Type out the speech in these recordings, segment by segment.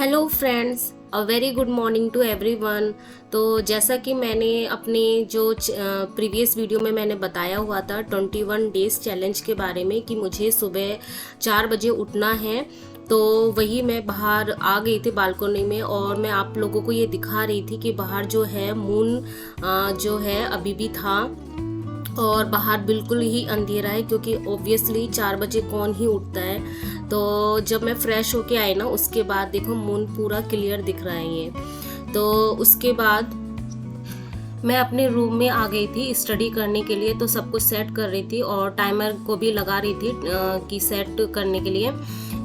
Hello friends, a very good morning to everyone. तो जैसा कि मैंने अपने जो प्रीवियस वीडियो में मैंने बताया हुआ था 21 डेज चैलेंज के बारे में कि मुझे सुबह 4 बजे उठना है, तो वही मैं बाहर आ गई थी बालकनी में और मैं आप लोगों को ये दिखा रही थी कि बाहर जो है मून जो है अभी भी था और बाहर बिल्कुल ही अंधेरा है, क्योंकि ऑब्वियसली 4 बजे कौन ही उठता है। तो जब मैं फ्रेश होके आई ना, उसके बाद देखो मून पूरा क्लियर दिख रहा है ये। तो उसके बाद मैं अपने रूम में आ गई थी स्टडी करने के लिए, तो सब कुछ सेट कर रही थी और टाइमर को भी लगा रही थी कि सेट करने के लिए।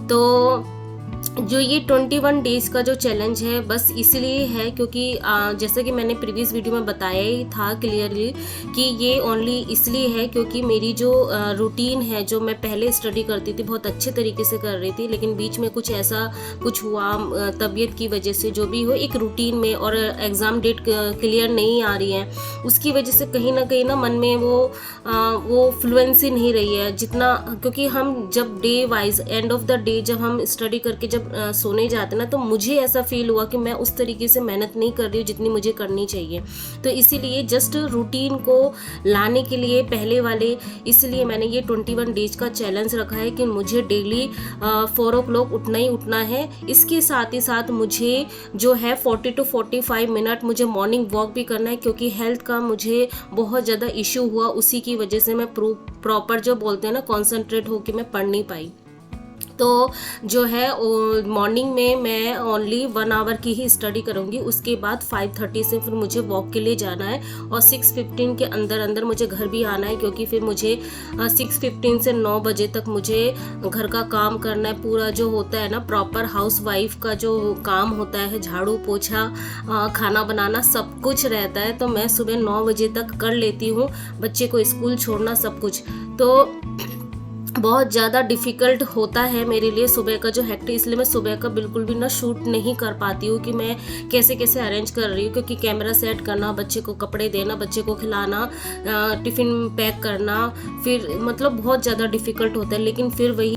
तो जो ये 21 डेज का जो चैलेंज है बस इसलिए है क्योंकि जैसे कि मैंने प्रीवियस वीडियो में बताया ही था क्लियरली कि ये ओनली इसलिए है क्योंकि मेरी जो रूटीन है, जो मैं पहले स्टडी करती थी बहुत अच्छे तरीके से कर रही थी, लेकिन बीच में कुछ ऐसा कुछ हुआ तबीयत की वजह से, जो भी हो एक रूटीन में, और एग्ज़ाम डेट क्लियर नहीं आ रही है, उसकी वजह से कहीं ना मन में वो फ्लुएंसी नहीं रही है जितना, क्योंकि हम जब day wise end of the day जब हम स्टडी करके जब सोने जाते ना, तो मुझे ऐसा फील हुआ कि मैं उस तरीके से मेहनत नहीं कर रही हूँ जितनी मुझे करनी चाहिए। तो इसीलिए जस्ट रूटीन को लाने के लिए पहले वाले, इसलिए मैंने ये 21 डेज का चैलेंज रखा है कि मुझे डेली 4 o'clock उठना ही उठना है। इसके साथ ही साथ मुझे जो है 40 to 45 मिनट मुझे मॉर्निंग वॉक भी करना है, क्योंकि हेल्थ का मुझे बहुत ज़्यादा इशू हुआ, उसी की वजह से मैं प्रॉपर जो बोलते हैं ना कॉन्सेंट्रेट होकर मैं पढ़ नहीं पाई। तो जो है मॉर्निंग में मैं ओनली 1 आवर की ही स्टडी करूँगी, उसके बाद 5:30 से फिर मुझे वॉक के लिए जाना है और 6:15 के अंदर मुझे घर भी आना है, क्योंकि फिर मुझे 6:15 से 9 बजे तक मुझे घर का काम करना है। पूरा जो होता है ना प्रॉपर हाउस वाइफ का जो काम होता है, झाड़ू पोछा खाना बनाना सब कुछ रहता है, तो मैं सुबह 9 बजे तक कर लेती हूँ, बच्चे को स्कूल छोड़ना सब कुछ। तो बहुत ज़्यादा डिफ़िकल्ट होता है मेरे लिए सुबह का जो हेक्टिक, इसलिए मैं सुबह का बिल्कुल भी ना शूट नहीं कर पाती हूँ कि मैं कैसे कैसे अरेंज कर रही हूँ, क्योंकि कैमरा सेट करना, बच्चे को कपड़े देना, बच्चे को खिलाना, टिफ़िन पैक करना, फिर मतलब बहुत ज़्यादा डिफ़िकल्ट होता है, लेकिन फिर वही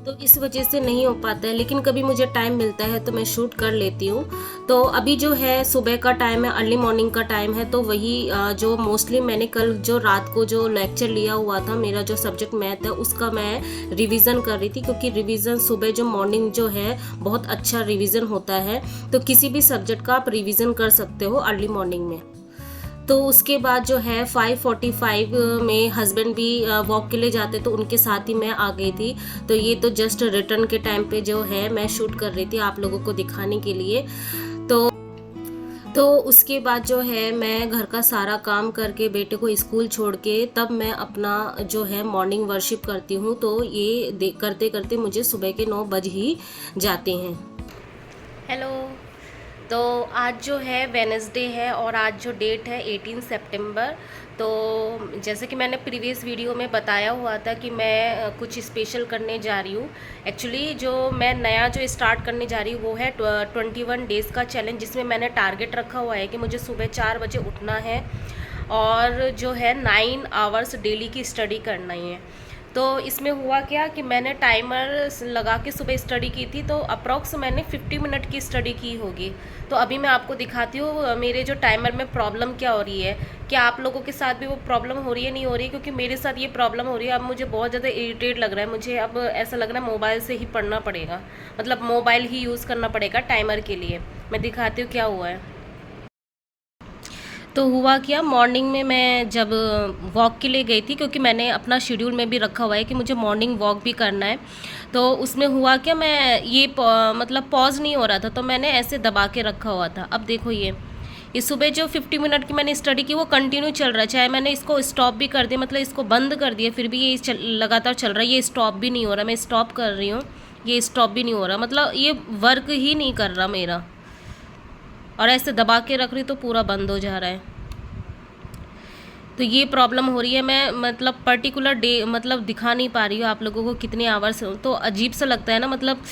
तो इस वजह से नहीं हो पाता है। लेकिन कभी मुझे टाइम मिलता है तो मैं शूट कर लेती हूँ। तो अभी जो है सुबह का टाइम है, अर्ली मॉर्निंग का टाइम है, तो वही जो मोस्टली मैंने कल जो रात को जो लेक्चर लिया हुआ था, मेरा जो सब्जेक्ट मैथ है उसका मैं रिवीजन कर रही थी, क्योंकि रिवीजन सुबह जो मॉर्निंग जो है बहुत अच्छा रिवीजन होता है। तो किसी भी सब्जेक्ट का आप रिवीजन कर सकते हो अर्ली मॉर्निंग में। तो उसके बाद जो है 5:45 में हस्बैंड भी वॉक के लिए जाते, तो उनके साथ ही मैं आ गई थी। तो ये तो जस्ट रिटर्न के टाइम पे जो है मैं शूट कर रही थी आप लोगों को दिखाने के लिए। तो उसके बाद जो है मैं घर का सारा काम करके बेटे को स्कूल छोड़ के तब मैं अपना जो है मॉर्निंग वर्शिप करती हूँ। तो ये करते करते मुझे सुबह के 9 बज ही जाते हैं। हेलो, तो आज जो है वेडनेसडे है और आज जो डेट है 18 सितंबर। तो जैसे कि मैंने प्रीवियस वीडियो में बताया हुआ था कि मैं कुछ स्पेशल करने जा रही हूँ। एक्चुअली जो मैं नया जो स्टार्ट करने जा रही हूँ वो है 21 डेज़ का चैलेंज, जिसमें मैंने टारगेट रखा हुआ है कि मुझे सुबह 4 बजे उठना है और जो है 9 आवर्स डेली की स्टडी करना ही है। तो इसमें हुआ क्या कि मैंने टाइमर लगा के सुबह स्टडी की थी, तो अप्रॉक्स मैंने 50 मिनट की स्टडी की होगी। तो अभी मैं आपको दिखाती हूँ मेरे जो टाइमर में प्रॉब्लम क्या हो रही है। क्या आप लोगों के साथ भी वो प्रॉब्लम हो रही है, नहीं हो रही है? क्योंकि मेरे साथ ये प्रॉब्लम हो रही है। अब मुझे बहुत ज़्यादा इरिटेट लग रहा है, मुझे अब ऐसा लग रहा है मोबाइल से ही पढ़ना पड़ेगा, मतलब मोबाइल ही यूज़ करना पड़ेगा टाइमर के लिए। मैं दिखाती हूँ क्या हुआ है। तो हुआ क्या, मॉर्निंग में मैं जब वॉक के लिए गई थी, क्योंकि मैंने अपना शेड्यूल में भी रखा हुआ है कि मुझे मॉर्निंग वॉक भी करना है। तो उसमें हुआ क्या, मैं ये मतलब पॉज नहीं हो रहा था, तो मैंने ऐसे दबा के रखा हुआ था। अब देखो ये सुबह जो 50 मिनट की मैंने स्टडी की वो कंटिन्यू चल रहा है, चाहे मैंने इसको स्टॉप भी कर दिया, मतलब इसको बंद कर दिया, फिर भी ये लगातार चल रहा है। ये स्टॉप भी नहीं हो रहा, मैं स्टॉप कर रही हूँ, ये स्टॉप भी नहीं हो रहा, मतलब ये वर्क ही नहीं कर रहा मेरा। और ऐसे दबा के रख रही तो पूरा बंद हो जा रहा है। तो ये प्रॉब्लम हो रही है। मैं मतलब पर्टिकुलर डे मतलब दिखा नहीं पा रही हूँ आप लोगों को कितने आवर्स, तो अजीब सा लगता है ना, मतलब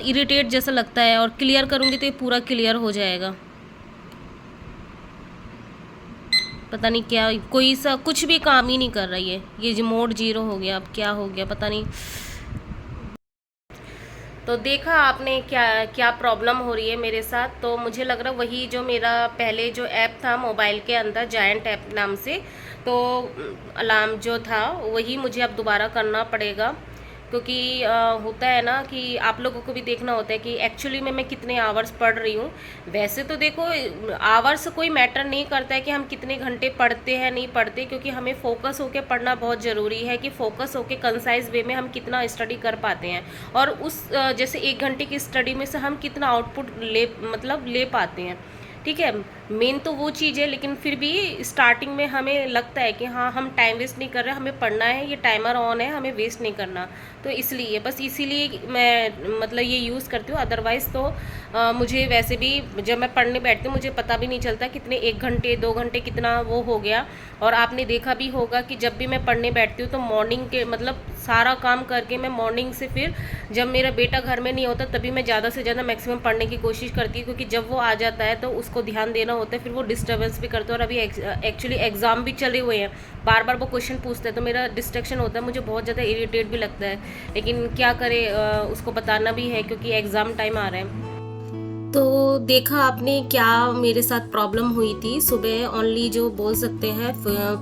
इरिटेट जैसा लगता है। और क्लियर करूँगी तो ये पूरा क्लियर हो जाएगा। पता नहीं क्या, कोई सा कुछ भी काम ही नहीं कर रही है। ये मोड 0 हो गया, अब क्या हो गया पता नहीं। तो देखा आपने क्या क्या प्रॉब्लम हो रही है मेरे साथ। तो मुझे लग रहा वही जो मेरा पहले जो ऐप था मोबाइल के अंदर जायंट ऐप नाम से, तो अलार्म जो था वही मुझे अब दोबारा करना पड़ेगा, क्योंकि होता है ना कि आप लोगों को भी देखना होता है कि एक्चुअली में मैं कितने आवर्स पढ़ रही हूँ। वैसे तो देखो आवर्स कोई मैटर नहीं करता है कि हम कितने घंटे पढ़ते हैं नहीं पढ़ते, क्योंकि हमें फोकस होकर पढ़ना बहुत ज़रूरी है कि फोकस होकर कंसाइज वे में हम कितना स्टडी कर पाते हैं, और उस जैसे 1 घंटे की स्टडी में से हम कितना आउटपुट ले पाते हैं। ठीक है, मेन तो वो चीज़ है, लेकिन फिर भी स्टार्टिंग में हमें लगता है कि हाँ हम टाइम वेस्ट नहीं कर रहे, हमें पढ़ना है, ये टाइमर ऑन है, हमें वेस्ट नहीं करना। तो इसलिए बस इसीलिए मैं मतलब ये यूज़ करती हूँ। अदरवाइज़ तो मुझे वैसे भी जब मैं पढ़ने बैठती हूँ मुझे पता भी नहीं चलता कितने 1 घंटे 2 घंटे कितना वो हो गया। और आपने देखा भी होगा कि जब भी मैं पढ़ने बैठती हूँ तो मॉर्निंग के मतलब सारा काम करके मैं मॉर्निंग से फिर जब मेरा बेटा घर में नहीं होता तभी मैं ज़्यादा से ज़्यादा मैक्सिमम पढ़ने की कोशिश करती हूँ, क्योंकि जब वो आ जाता है तो उसको ध्यान देना होता है, फिर वो डिस्टर्बेंस भी करते हैं। और अभी एक्चुअली एग्ज़ाम भी चले हुए हैं, बार बार वो क्वेश्चन पूछते हैं तो मेरा डिस्ट्रैक्शन होता है, मुझे बहुत ज़्यादा इरिटेट भी लगता है, लेकिन क्या करे, उसको बताना भी है क्योंकि एग्ज़ाम टाइम आ रहा है। तो देखा आपने क्या मेरे साथ प्रॉब्लम हुई थी। सुबह ओनली जो बोल सकते हैं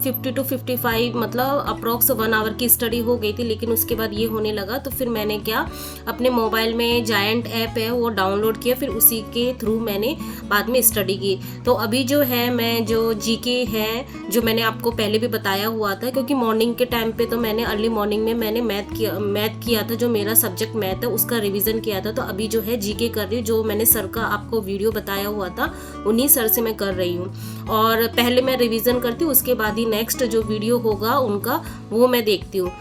50 to 55 मतलब अप्रॉक्स 1 आवर की स्टडी हो गई थी, लेकिन उसके बाद ये होने लगा। तो फिर मैंने क्या अपने मोबाइल में जायंट ऐप है वो डाउनलोड किया, फिर उसी के थ्रू मैंने बाद में स्टडी की। तो अभी जो है मैं जो जीके है जो मैंने आपको पहले भी बताया हुआ था, क्योंकि मॉर्निंग के टाइम पे तो मैंने अर्ली मॉर्निंग में मैंने मैथ किया था, जो मेरा सब्जेक्ट मैथ है उसका रिवीजन किया था। तो अभी जो है जीके कर रही हूँ, जो मैंने सर का आपको वीडियो बताया हुआ था उन्हीं सर से मैं कर रही हूँ। और पहले मैं रिवीजन करती हूँ, उसके बाद ही नेक्स्ट जो वीडियो होगा उनका वो मैं देखती हूँ।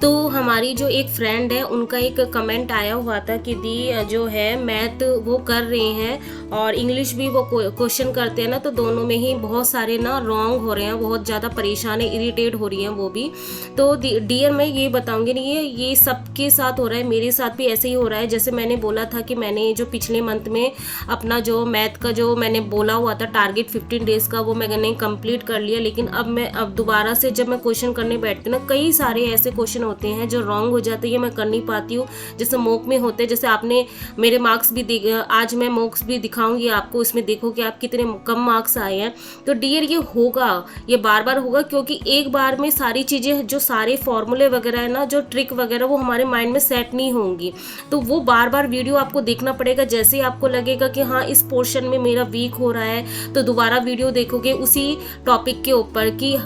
तो हमारी जो एक फ्रेंड है उनका एक कमेंट आया हुआ था कि दी जो है मैथ वो कर रहे हैं और इंग्लिश भी वो क्वेश्चन करते हैं ना, तो दोनों में ही बहुत सारे ना रॉन्ग हो रहे हैं, बहुत ज़्यादा परेशान है, इरिटेट हो रही हैं वो भी। तो डियर मैं ये बताऊंगी नहीं, ये सबके साथ हो रहा है, मेरे साथ भी ऐसे ही हो रहा है। जैसे मैंने बोला था कि मैंने जो पिछले मंथ में अपना जो मैथ का जो मैंने बोला हुआ था टारगेट 15 डेज़ का वो मैंने कंप्लीट कर लिया, लेकिन अब दोबारा से जब मैं क्वेश्चन करने बैठती हूँ ना, कई सारे ऐसे क्वेश्चन होते हैं जो रॉन्ग हो जाते हैं, मैं कर नहीं पाती हूँ। जैसे मॉक में होते हैं, जैसे आपने मेरे मार्क्स भी आज मैं मॉक्स भी दिखाऊंगी आपको, इसमें देखो कि आप कितने कम मार्क्स आए हैं। तो डियर ये होगा, ये बार बार होगा, क्योंकि एक बार में सारी चीज़ें जो सारे फॉर्मूले वगैरह है ना, जो ट्रिक वगैरह वो हमारे माइंड में सेट नहीं होंगी। तो वो बार बार वीडियो आपको देखना पड़ेगा। जैसे ही आपको लगेगा कि हाँ इस पोर्शन में मेरा वीक हो रहा है तो दोबारा वीडियो देखोगे उसी टॉपिक के ऊपर कि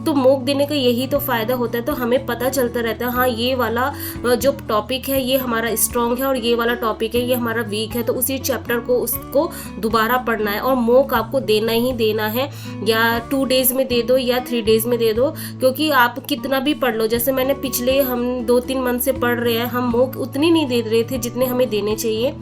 तो मॉक देने का यही तो फ़ायदा होता है। तो हमें पता चलता रहता है हाँ ये वाला जो टॉपिक है ये हमारा स्ट्रॉन्ग है और ये वाला टॉपिक है ये हमारा वीक है, तो उसी चैप्टर को उसको दोबारा पढ़ना है। और मॉक आपको देना ही देना है, या 2 डेज़ में दे दो या 3 डेज़ में दे दो, क्योंकि आप कितना भी पढ़ लो। जैसे मैंने पिछले हम 2-3 मंथ से पढ़ रहे हैं, हम मॉक उतनी नहीं दे रहे थे जितने हमें देने चाहिए,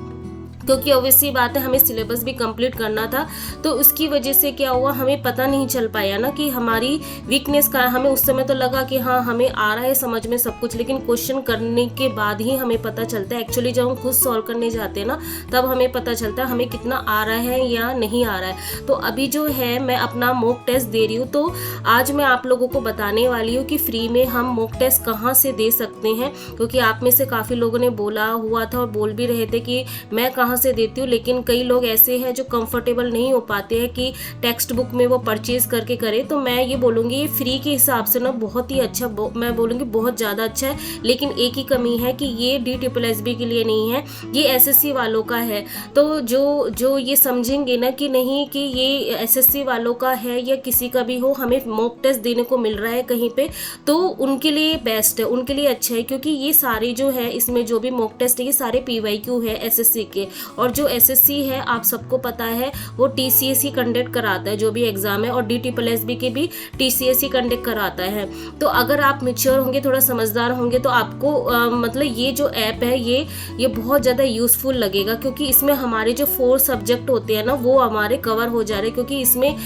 क्योंकि ऑब्वियसली बात है हमें सिलेबस भी कंप्लीट करना था। तो उसकी वजह से क्या हुआ, हमें पता नहीं चल पाया ना कि हमारी वीकनेस का। हमें उस समय तो लगा कि हाँ हमें आ रहा है समझ में सब कुछ, लेकिन क्वेश्चन करने के बाद ही हमें पता चलता है। एक्चुअली जब हम खुद सॉल्व करने जाते हैं ना तब हमें पता चलता है हमें कितना आ रहा है या नहीं आ रहा है। तो अभी जो है मैं अपना मॉक टेस्ट दे रही हूँ। तो आज मैं आप लोगों को बताने वाली हूँ कि फ्री में हम मॉक टेस्ट कहाँ से दे सकते हैं, क्योंकि आप में से काफ़ी लोगों ने बोला हुआ था और बोल भी रहे थे कि मैं कहाँ से देती हूँ, लेकिन कई लोग ऐसे हैं जो कंफर्टेबल नहीं हो पाते हैं कि टेक्स्ट बुक में वो परचेज करके करें। तो मैं ये बोलूँगी ये फ्री के हिसाब से ना बहुत ही अच्छा, मैं बोलूँगी बहुत ज़्यादा अच्छा है। लेकिन एक ही कमी है कि ये DSSB के लिए नहीं है, ये SSC वालों का है। तो जो ये समझेंगे ना कि नहीं कि ये SSC वालों का है या किसी का भी हो, हमें मॉक टेस्ट देने को मिल रहा है कहीं पे, तो उनके लिए बेस्ट है, उनके लिए अच्छा है। क्योंकि ये सारे जो है इसमें जो भी मॉक टेस्ट है ये सारे PYQ है SSC के, और जो SSC है आप सबको पता है वो TCS ही कंडक्ट कराता है जो भी एग्जाम है, और DSSB के भी TCS ही कंडक्ट कराता है। तो अगर आप मैच्योर होंगे, थोड़ा समझदार होंगे, तो आपको मतलब ये जो ऐप है ये बहुत ज़्यादा यूज़फुल लगेगा, क्योंकि इसमें हमारे जो 4 सब्जेक्ट होते हैं ना वो हमारे कवर हो जा रहे हैं। क्योंकि इसमें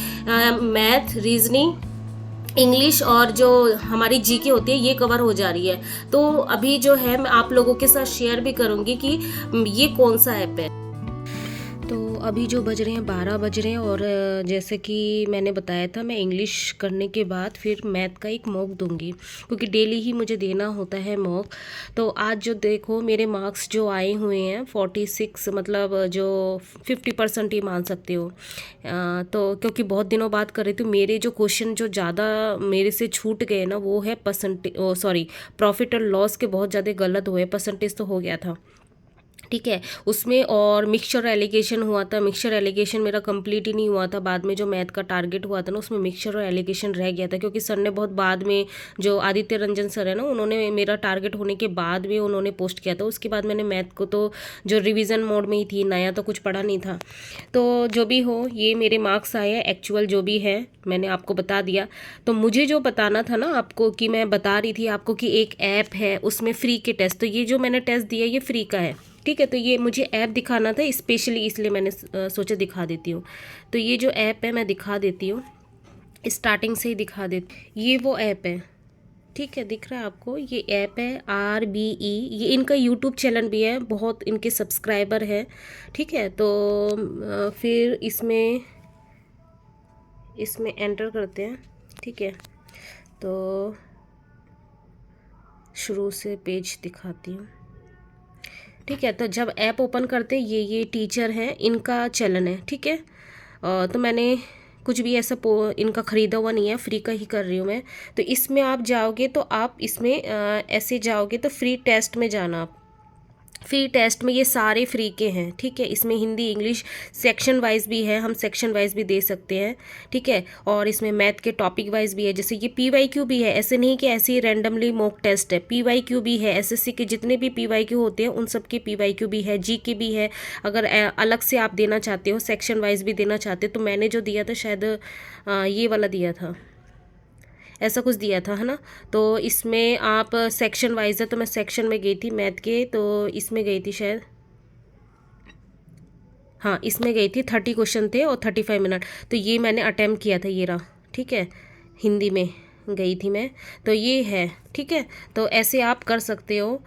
मैथ, रीजनिंग, इंग्लिश और जो हमारी जीके होती है ये कवर हो जा रही है। तो अभी जो है मैं आप लोगों के साथ शेयर भी करूँगी कि ये कौन सा ऐप है। तो अभी जो बज रहे हैं 12 बज रहे हैं और जैसे कि मैंने बताया था मैं इंग्लिश करने के बाद फिर मैथ का एक मॉक दूंगी, क्योंकि डेली ही मुझे देना होता है मॉक। तो आज जो देखो मेरे मार्क्स जो आए हुए हैं 46, मतलब जो 50% ही मान सकते हो। तो क्योंकि बहुत दिनों बाद कर रही थी, मेरे जो क्वेश्चन जो ज़्यादा मेरे से छूट गए ना वो है प्रॉफिट और लॉस के बहुत ज़्यादा गलत हुए। परसेंटेज तो हो गया था, ठीक है, उसमें। और मिक्सचर एलिगेशन हुआ था, मिक्सचर एलिगेशन मेरा कंप्लीट ही नहीं हुआ था। बाद में जो मैथ का टारगेट हुआ था ना उसमें मिक्सचर और एलिगेशन रह गया था, क्योंकि सर ने बहुत बाद में, जो आदित्य रंजन सर है ना, उन्होंने मेरा टारगेट होने के बाद में उन्होंने पोस्ट किया था। उसके बाद मैंने मैथ को तो जो रिविज़न मोड में ही थी, नया तो कुछ पढ़ा नहीं था। तो जो भी हो, ये मेरे मार्क्स आए हैं, एक्चुअल जो भी है मैंने आपको बता दिया। तो मुझे जो बताना था ना आपको, कि मैं बता रही थी आपको कि एक ऐप है उसमें फ्री के टेस्ट, तो ये जो मैंने टेस्ट दिया ये फ्री का है, ठीक है। तो ये मुझे ऐप दिखाना था स्पेशली, इसलिए मैंने सोचा दिखा देती हूँ। तो ये जो ऐप है मैं दिखा देती हूँ, स्टार्टिंग से ही दिखा देती। ये वो ऐप है, ठीक है, दिख रहा है आपको। ये ऐप है RBE, ये इनका यूट्यूब चैनल भी है, बहुत इनके सब्सक्राइबर है, ठीक है। तो फिर इसमें एंटर करते हैं, ठीक है। तो शुरू से पेज दिखाती हूँ, ठीक है। तो जब ऐप ओपन करते ये टीचर हैं, इनका चैनल है, ठीक है। तो मैंने कुछ भी ऐसा इनका ख़रीदा हुआ नहीं है, फ्री का ही कर रही हूँ मैं। तो इसमें आप जाओगे तो आप इसमें ऐसे जाओगे तो फ्री टेस्ट में जाना आप। फ्री टेस्ट में ये सारे फ्री के हैं, ठीक है। इसमें हिंदी इंग्लिश सेक्शन वाइज भी है, हम सेक्शन वाइज भी दे सकते हैं, ठीक है। और इसमें मैथ के टॉपिक वाइज भी है, जैसे ये PYQ भी है, ऐसे नहीं कि ऐसे ही रैंडमली मॉक टेस्ट है। PYQ भी है, SSC के जितने भी PYQ होते हैं उन सब के PYQ भी है, GK भी है। अगर अलग से आप देना चाहते हो, सेक्शन वाइज भी देना चाहते हो, तो मैंने जो दिया था शायद ये वाला दिया था, ऐसा कुछ दिया था, है ना। तो इसमें आप सेक्शन वाइज है, तो मैं सेक्शन में गई थी मैथ के, तो इसमें गई थी शायद, हाँ इसमें गई थी। 30 क्वेश्चन थे और 35 मिनट। तो ये मैंने अटैम्प्ट किया था, ये रहा, ठीक है। हिंदी में गई थी मैं, तो ये है, ठीक है। तो ऐसे आप कर सकते हो।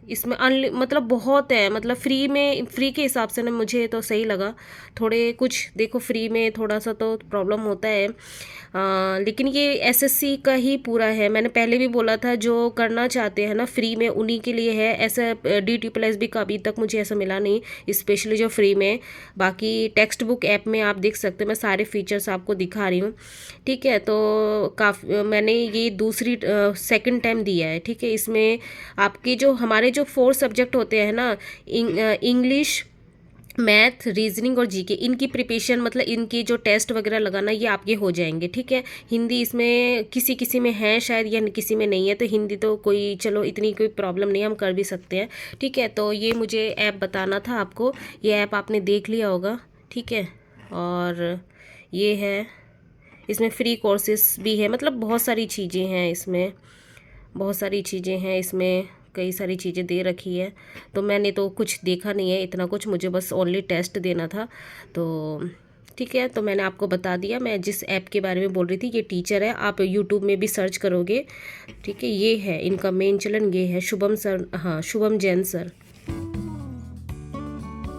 इसमें मतलब बहुत है, मतलब फ्री के हिसाब से ना मुझे तो सही लगा। थोड़े कुछ देखो फ्री में थोड़ा सा तो प्रॉब्लम होता है, लेकिन ये SSC का ही पूरा है। मैंने पहले भी बोला था जो करना चाहते हैं ना फ्री में उन्हीं के लिए है, ऐसा DSSB का अभी तक मुझे ऐसा मिला नहीं, स्पेशली जो फ्री में। बाकी टेक्स्ट बुक ऐप में आप देख सकते हैं, मैं सारे फीचर्स आपको दिखा रही हूँ, ठीक है। तो काफ़ी मैंने ये दूसरी सेकंड टाइम दिया है, ठीक है। इसमें आपके जो हमारे जो 4 सब्जेक्ट होते हैं ना, इंग्लिश, मैथ, रीजनिंग और GK, इनकी प्रिपरेशन, मतलब इनकी जो टेस्ट वगैरह लगाना ये आपके हो जाएंगे, ठीक है। हिंदी इसमें किसी किसी में है शायद या किसी में नहीं है, तो हिंदी तो कोई चलो इतनी कोई प्रॉब्लम नहीं, हम कर भी सकते हैं, ठीक है। तो ये मुझे ऐप बताना था आपको, ये ऐप आपने देख लिया होगा, ठीक है। और ये है, इसमें फ्री कोर्सेस भी है, मतलब बहुत सारी चीज़ें हैं इसमें, बहुत सारी चीज़ें हैं इसमें, कई सारी चीज़ें दे रखी है। तो मैंने तो कुछ देखा नहीं है इतना कुछ, मुझे बस ओनली टेस्ट देना था, तो ठीक है। तो मैंने आपको बता दिया। मैं जिस ऐप के बारे में बोल रही थी, ये टीचर है, आप यूट्यूब में भी सर्च करोगे, ठीक है। ये है इनका मेन चैनल, ये है शुभम सर, हाँ शुभम जैन सर।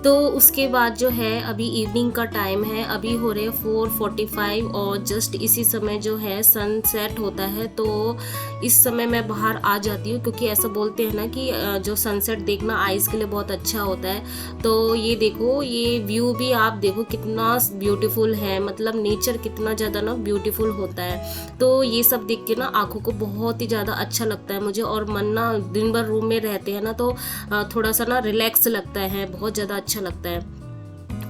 तो उसके बाद जो है अभी इवनिंग का टाइम है, अभी हो रहे 4:45 और जस्ट इसी समय जो है सनसेट होता है। तो इस समय मैं बाहर आ जाती हूँ, क्योंकि ऐसा बोलते हैं ना कि जो सनसेट देखना आइज़ के लिए बहुत अच्छा होता है। तो ये देखो, ये व्यू भी आप देखो कितना ब्यूटीफुल है, मतलब नेचर कितना ज़्यादा ना ब्यूटीफुल होता है। तो ये सब देख के ना आँखों को बहुत ही ज़्यादा अच्छा लगता है मुझे, और मन ना दिन भर रूम में रहते हैं ना तो थोड़ा सा ना रिलैक्स लगता है, बहुत ज़्यादा अच्छा लगता है।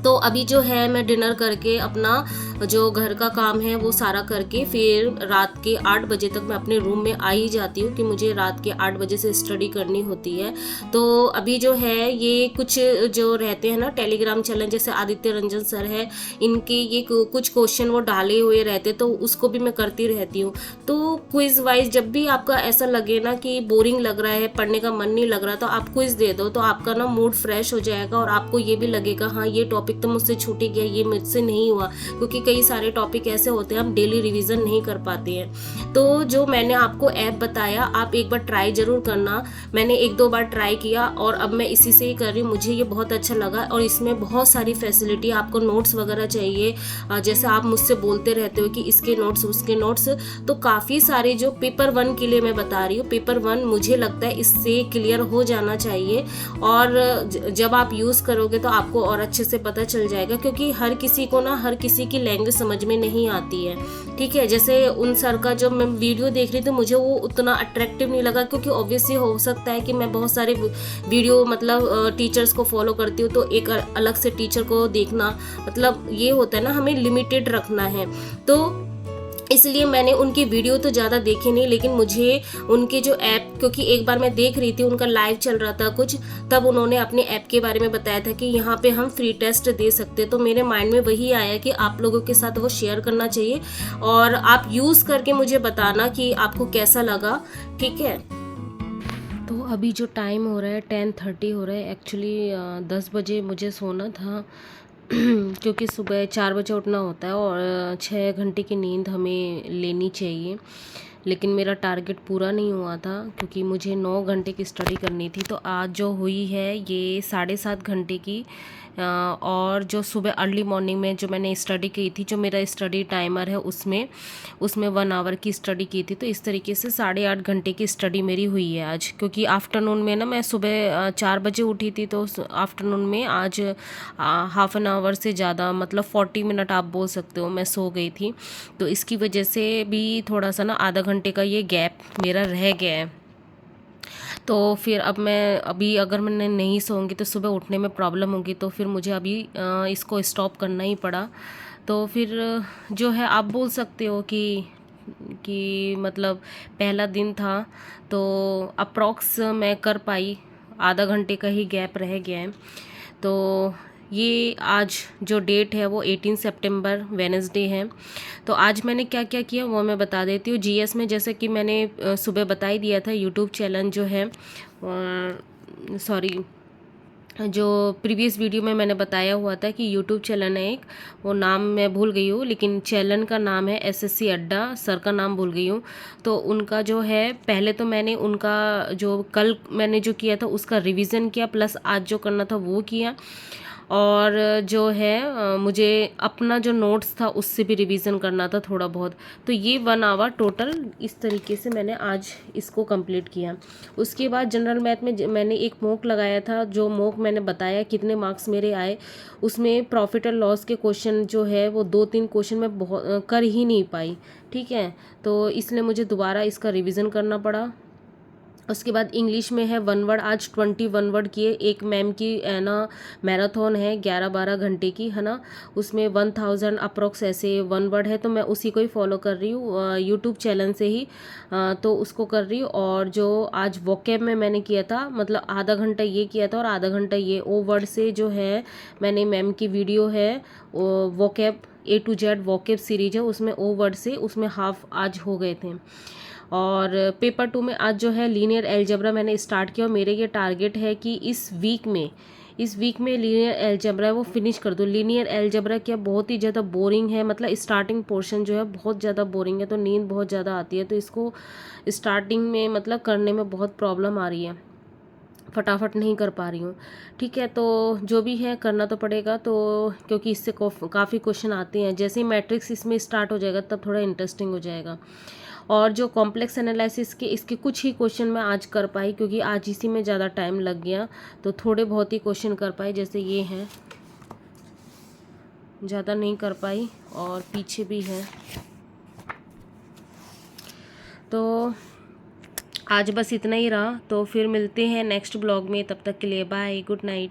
तो अभी जो है मैं डिनर करके अपना जो घर का काम है वो सारा करके फिर रात के 8 बजे तक मैं अपने रूम में आ ही जाती हूँ, कि मुझे रात के 8 बजे से स्टडी करनी होती है। तो अभी जो है ये कुछ जो रहते हैं ना टेलीग्राम चैनल, जैसे आदित्य रंजन सर है, इनके ये कुछ क्वेश्चन वो डाले हुए रहते, तो उसको भी मैं करती रहती हूँ। तो क्विज वाइज जब भी आपका ऐसा लगे ना कि बोरिंग लग रहा है, पढ़ने का मन नहीं लग रहा, तो आप क्विज दे दो, तो आपका ना मूड फ्रेश हो जाएगा और आपको ये भी लगेगा हाँ ये टॉपिक टॉपिक तो मुझसे छूट ही गया, ये मुझसे नहीं हुआ, क्योंकि कई सारे टॉपिक ऐसे होते हैं हम डेली रिवीजन नहीं कर पाते हैं। तो जो मैंने आपको ऐप बताया आप एक बार ट्राई ज़रूर करना। मैंने 1-2 बार ट्राई किया और अब मैं इसी से ही कर रही हूँ, मुझे ये बहुत अच्छा लगा। और इसमें बहुत सारी फैसिलिटी, आपको नोट्स वगैरह चाहिए, जैसे आप मुझसे बोलते रहते हो कि इसके नोट्स उसके नोट्स, तो काफ़ी सारे जो पेपर 1 के लिए मैं बता रही हूँ, पेपर 1 मुझे लगता है इससे क्लियर हो जाना चाहिए। और जब आप यूज़ करोगे तो आपको और अच्छे से पता चल जाएगा, क्योंकि हर किसी को ना हर किसी की लैंग्वेज समझ में नहीं आती है, ठीक है। जैसे उन सर का जब मैं वीडियो देख रही थी मुझे वो उतना अट्रैक्टिव नहीं लगा, क्योंकि ऑब्वियसली हो सकता है कि मैं बहुत सारे वीडियो मतलब टीचर्स को फॉलो करती हूँ, तो एक अलग से टीचर को देखना मतलब ये होता है ना, हमें लिमिटेड रखना है। तो इसलिए मैंने उनकी वीडियो तो ज़्यादा देखी नहीं, लेकिन मुझे उनके जो ऐप, क्योंकि एक बार मैं देख रही थी उनका लाइव चल रहा था कुछ, तब उन्होंने अपने ऐप के बारे में बताया था कि यहाँ पे हम फ्री टेस्ट दे सकते हैं। तो मेरे माइंड में वही आया कि आप लोगों के साथ वो शेयर करना चाहिए और आप यूज़ करके मुझे बताना कि आपको कैसा लगा, ठीक है। तो अभी जो टाइम हो रहा है 10:30 हो रहा है, एक्चुअली 10 बजे मुझे सोना था क्योंकि सुबह 4 बजे उठना होता है और 6 घंटे की नींद हमें लेनी चाहिए, लेकिन मेरा टारगेट पूरा नहीं हुआ था क्योंकि मुझे 9 घंटे की स्टडी करनी थी। तो आज जो हुई है ये 7.5 घंटे की, और जो सुबह अर्ली मॉर्निंग में जो मैंने स्टडी की थी, जो मेरा स्टडी टाइमर है उसमें 1 आवर की स्टडी की थी। तो इस तरीके से 8.5 घंटे की स्टडी मेरी हुई है आज, क्योंकि आफ्टरनून में ना मैं सुबह 4 बजे उठी थी, तो आफ्टरनून में आज हाफ एन आवर से ज़्यादा मतलब 40 मिनट आप बोल सकते हो मैं सो गई थी। तो इसकी वजह से भी थोड़ा सा ना आधा घंटे का ये गैप मेरा रह गया है। तो फिर अब मैं अभी अगर मैंने नहीं सोऊंगी तो सुबह उठने में प्रॉब्लम होगी, तो फिर मुझे अभी इसको स्टॉप करना ही पड़ा। तो फिर जो है आप बोल सकते हो कि मतलब पहला दिन था तो अप्रॉक्स मैं कर पाई, आधा घंटे का ही गैप रह गया है। तो ये आज जो डेट है वो 18 सितंबर वेडनेसडे है। तो आज मैंने क्या क्या किया वो मैं बता देती हूँ। जीएस में जैसे कि मैंने सुबह बता ही दिया था, यूट्यूब चैनल जो है, सॉरी जो प्रीवियस वीडियो में मैंने बताया हुआ था कि यूट्यूब चैनल है एक, वो नाम मैं भूल गई हूँ, लेकिन चैनल का नाम है एसएससी अड्डा, सर का नाम भूल गई हूँ। तो उनका जो है पहले तो मैंने उनका जो कल मैंने जो किया था उसका रिवीजन किया, प्लस आज जो करना था वो किया, और जो है मुझे अपना जो नोट्स था उससे भी रिवीजन करना था थोड़ा बहुत। तो ये 1 आवर टोटल इस तरीके से मैंने आज इसको कंप्लीट किया। उसके बाद जनरल मैथ में मैंने एक मॉक लगाया था, जो मॉक मैंने बताया कितने मार्क्स मेरे आए। उसमें प्रॉफिट एंड लॉस के क्वेश्चन जो है वो 2-3 क्वेश्चन मैं बहुत कर ही नहीं पाई, ठीक है। तो इसलिए मुझे दोबारा इसका रिवीजन करना पड़ा। उसके बाद इंग्लिश में है 1 वर्ड, आज 21 वर्ड किए। एक मैम की है ना मैराथन है 11-12 घंटे की, है ना, उसमें 1000 अप्रोक्स ऐसे 1 वर्ड है, तो मैं उसी को ही फॉलो कर रही हूँ यूट्यूब चैनल से ही, तो उसको कर रही हूँ। और जो आज वोकैब में मैंने किया था, मतलब आधा घंटा ये किया था और आधा घंटा ये ओ वर्ड से जो है मैंने मैम की वीडियो है vocab A to Z vocab series है, उसमें ओ वर्ड से उसमें हाफ आज हो गए थे। और पेपर 2 में आज जो है लीनियर एलजेब्रा मैंने स्टार्ट किया, और मेरे ये टारगेट है कि इस वीक में लीनियर एलजेब्रा वो फिनिश कर दूँ। लीनियर एलजेब्रा क्या बहुत ही ज़्यादा बोरिंग है, मतलब स्टार्टिंग पोर्शन जो है बहुत ज़्यादा बोरिंग है, तो नींद बहुत ज़्यादा आती है, तो इसको स्टार्टिंग में मतलब करने में बहुत प्रॉब्लम आ रही है, फटाफट नहीं कर पा रही हूँ, ठीक है। तो जो भी है करना तो पड़ेगा, तो क्योंकि इससे काफ़ी क्वेश्चन आते हैं। जैसे ही मैट्रिक्स इसमें स्टार्ट हो जाएगा तब थोड़ा इंटरेस्टिंग हो जाएगा। और जो कॉम्प्लेक्स एनालिसिस के इसके कुछ ही क्वेश्चन मैं आज कर पाई, क्योंकि आज इसी में ज़्यादा टाइम लग गया, तो थोड़े बहुत ही क्वेश्चन कर पाई, जैसे ये हैं, ज़्यादा नहीं कर पाई, और पीछे भी है। तो आज बस इतना ही रहा, तो फिर मिलते हैं नेक्स्ट ब्लॉग में, तब तक के लिए बाय, गुड नाइट।